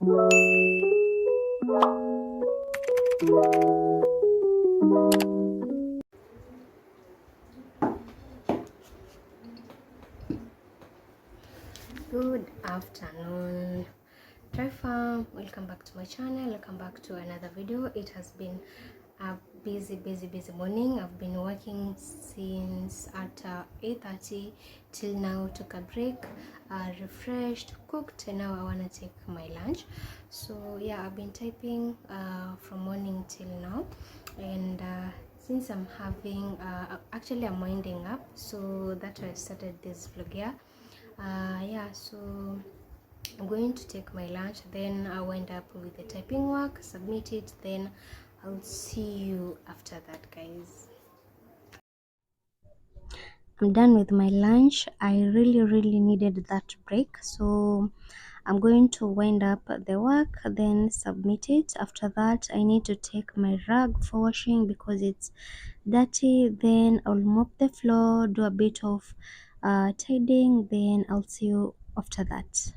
Good afternoon, Trifarm. Welcome back to my channel. Welcome back to another video. It has been a busy morning. I've been working since at 8:30 till now. Took a break, refreshed, cooked, and now I want to take my lunch. So yeah, I've been typing from morning till now, and since I'm having actually I'm winding up, so that's why I started this vlog here. Yeah, so I'm going to take my lunch, then I'll wind up with the typing work, submit it, then I'll see you after that, guys. I'm done with my lunch. I really needed that break, so I'm going to wind up the work, then submit it. After that, I need to take my rug for washing because it's dirty. Then I'll mop the floor, do a bit of tidying, then I'll see you after that.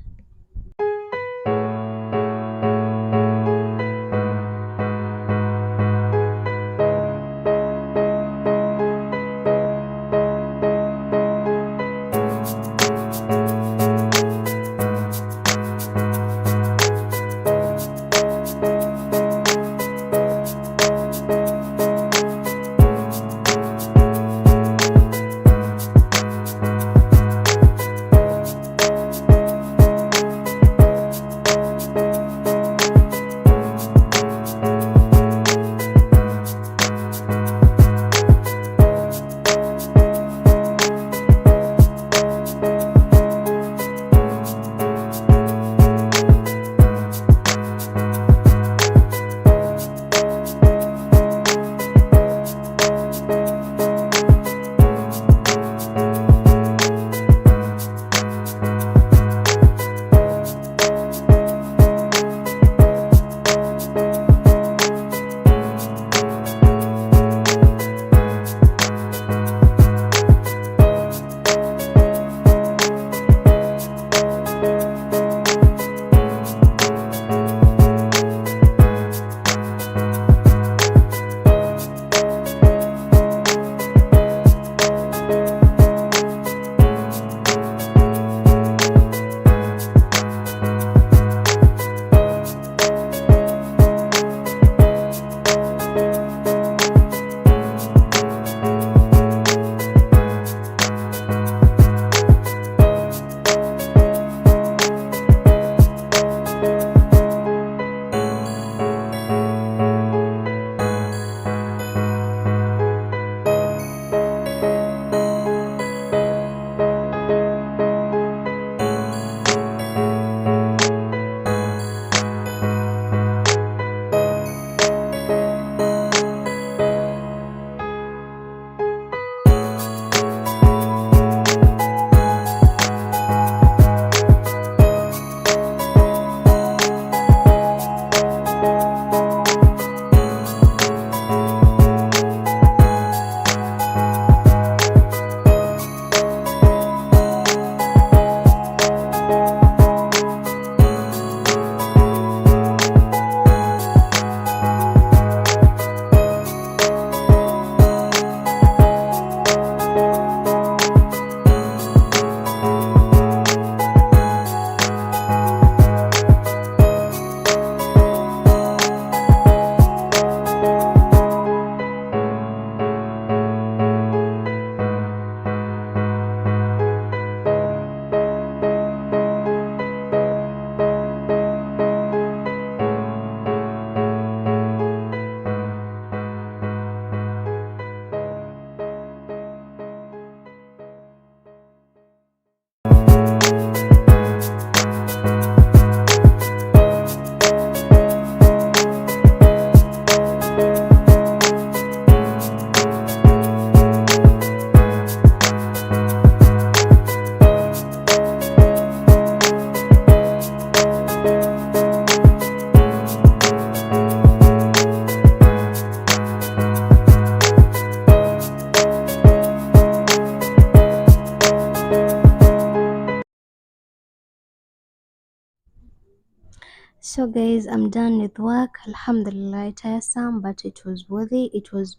So guys, I'm done with work. Alhamdulillah, tiresome, but it was worthy. It was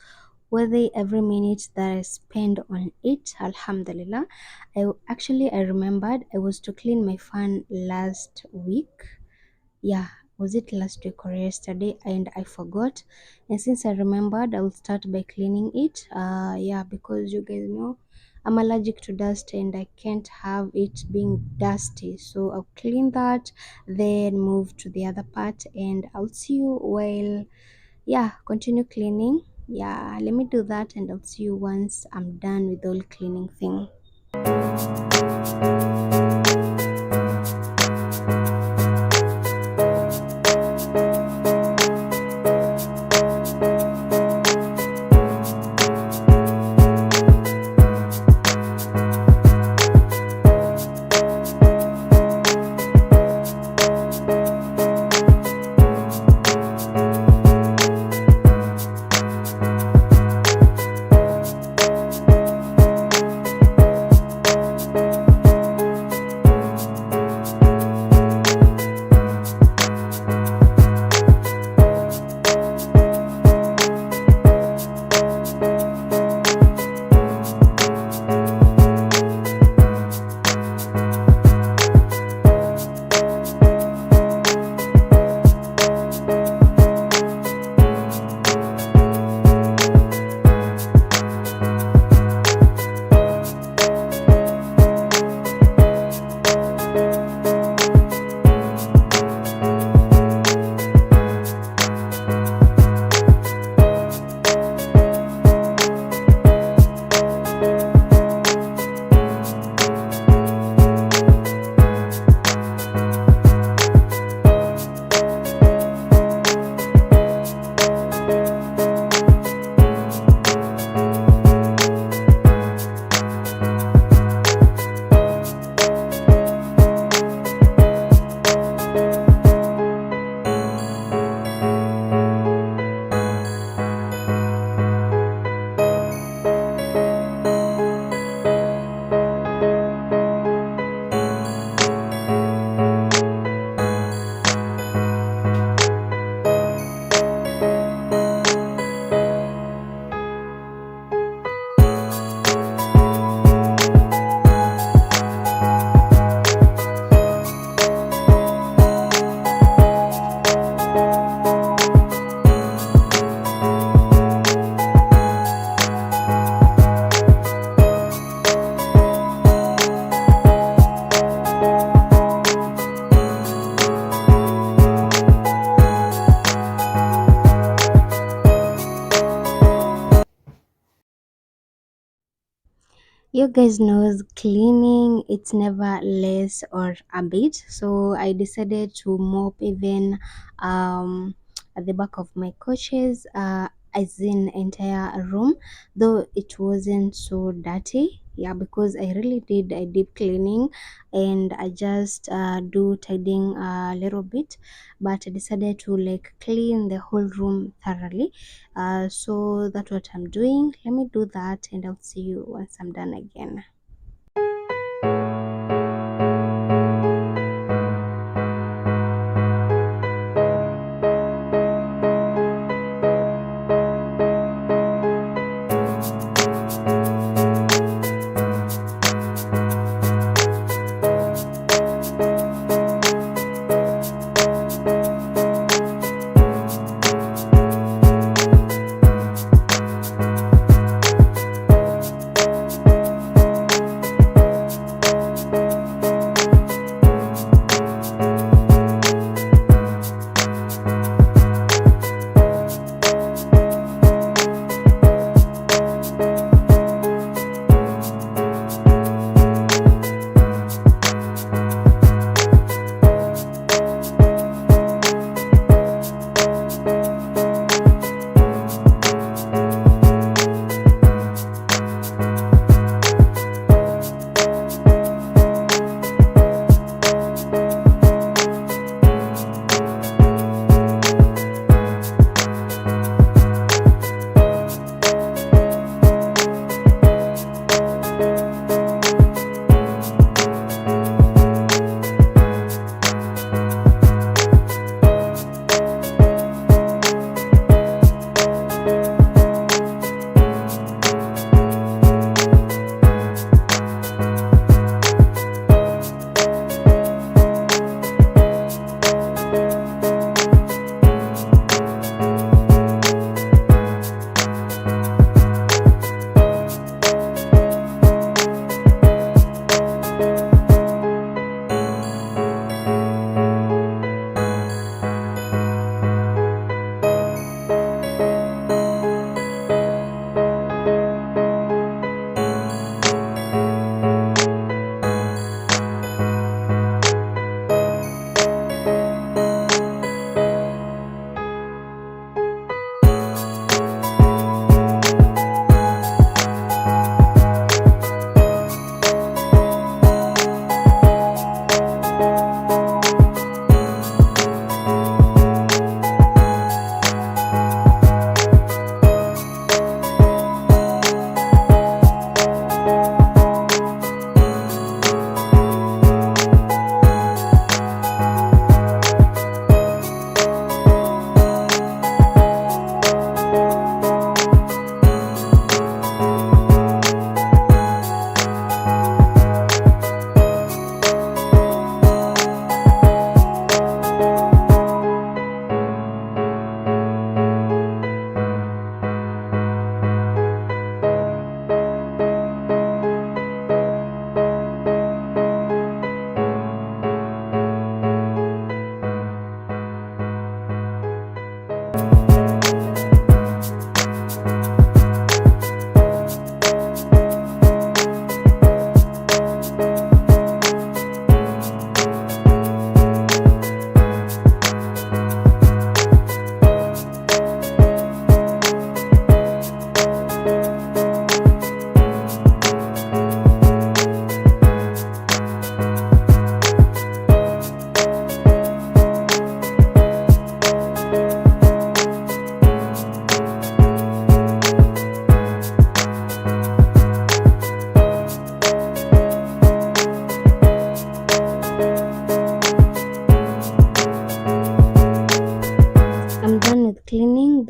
worthy every minute that I spent on it. Alhamdulillah. I remembered I was to clean my fan last week. Yeah, was it last week or yesterday? And I forgot. And since I remembered, I will start by cleaning it. Yeah, because you guys know I'm allergic to dust and I can't have it being dusty. So I'll clean that, then move to the other part, and I'll see you while, yeah, continue cleaning. Yeah, let me do that and I'll see you once I'm done with all cleaning thing. You guys knows cleaning it's never less or a bit, so I decided to mop even at the back of my couches, as in entire room, though it wasn't so dirty. Yeah, because I really did a deep cleaning and I just do tidying a little bit, but I decided to like clean the whole room thoroughly. So that's what I'm doing. Let me do that and I'll see you once I'm done again.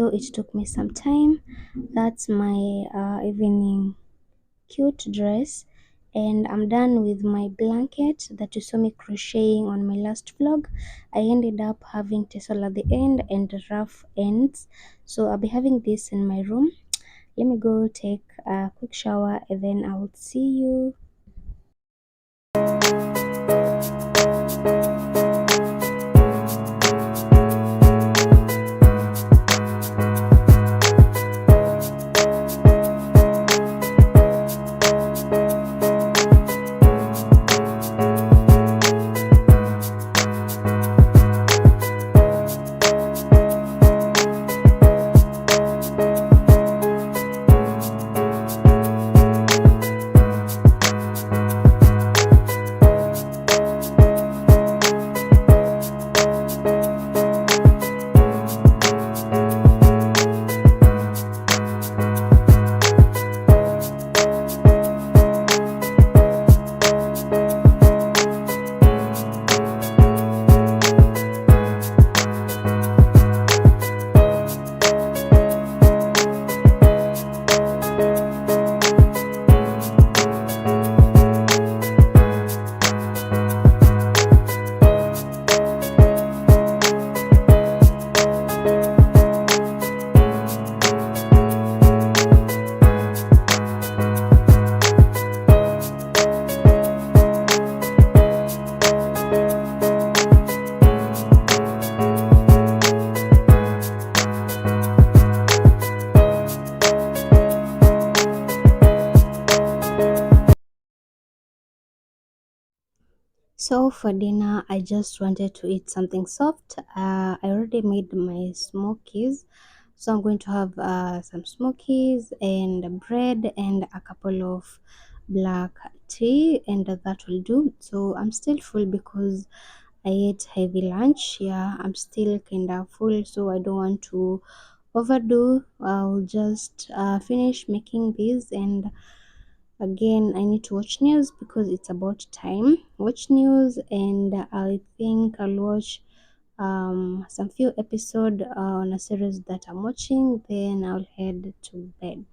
it took me some time. That's my evening cute dress, and I'm done with my blanket that you saw me crocheting on my last vlog. I ended up having tassel at the end and rough ends, so I'll be having this in my room. Let me go take a quick shower and then I will see you. So for dinner, I just wanted to eat something soft. I already made my smokies, so I'm going to have some smokies and bread and a couple of black tea, and that will do. So I'm still full because I ate heavy lunch. Yeah, I'm still kind of full, so I don't want to overdo. I'll just finish making these, and again I need to watch news because it's about time. Watch news, and I think I'll watch some few episode on a series that I'm watching, then I'll head to bed.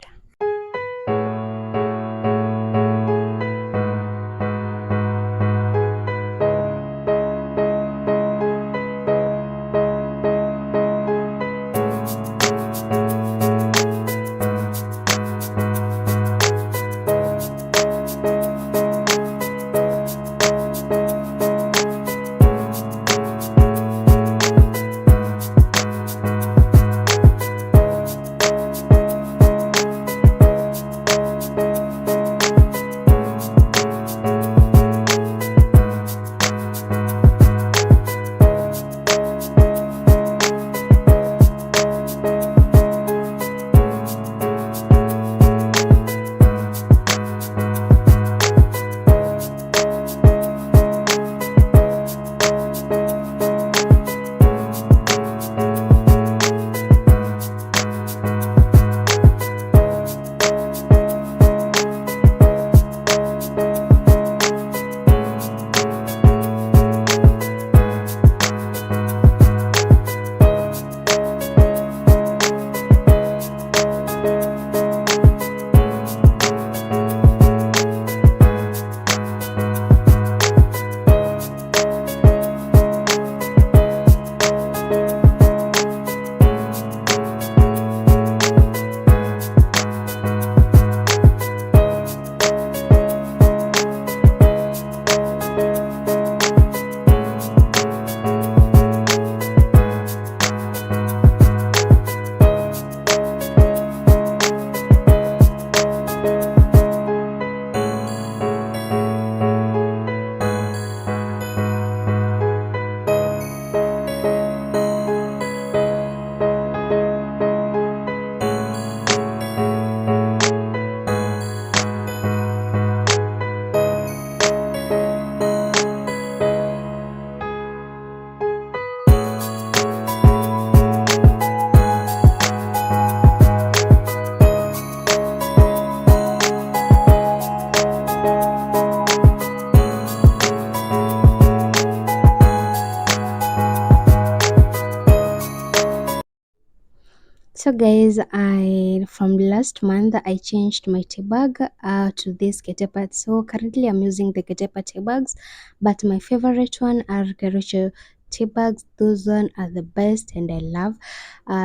So guys, I from last month I changed my tea bag to this ketepa. So currently I'm using the ketepa tea bags, but my favorite one are Keroche tea bags. Those one are the best and I love.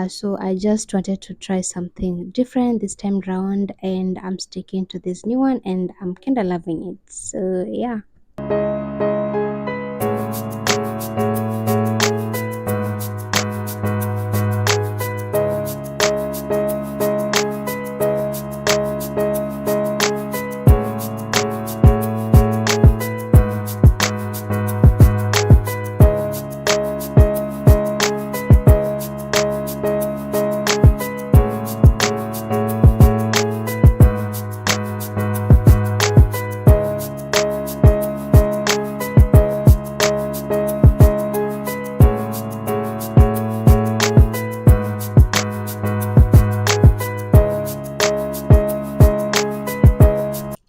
So I just wanted to try something different this time round, and I'm sticking to this new one, and I'm kind of loving it. So yeah.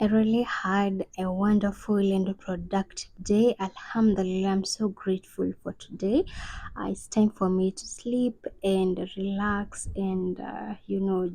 I really had a wonderful and productive day. Alhamdulillah, I'm so grateful for today. It's time for me to sleep and relax, and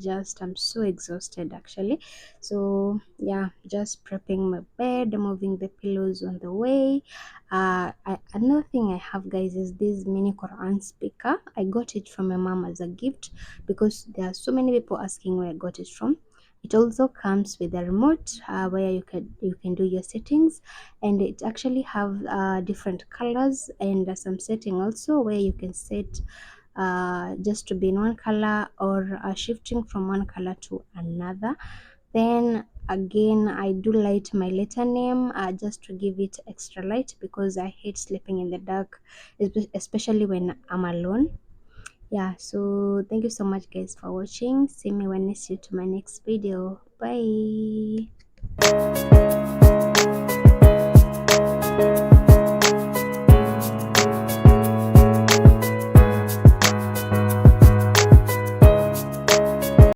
just I'm so exhausted actually. So yeah, just prepping my bed, moving the pillows on the way. Another thing I have, guys, is this mini Quran speaker. I got it from my mom as a gift because there are so many people asking where I got it from. It also comes with a remote where you can do your settings, and it actually have different colors and some setting also where you can set just to be in one color or shifting from one color to another. Then again, I do light my letter name just to give it extra light because I hate sleeping in the dark, especially when I'm alone. Yeah, so thank you so much guys for watching. See me when I see you to my next video. Bye.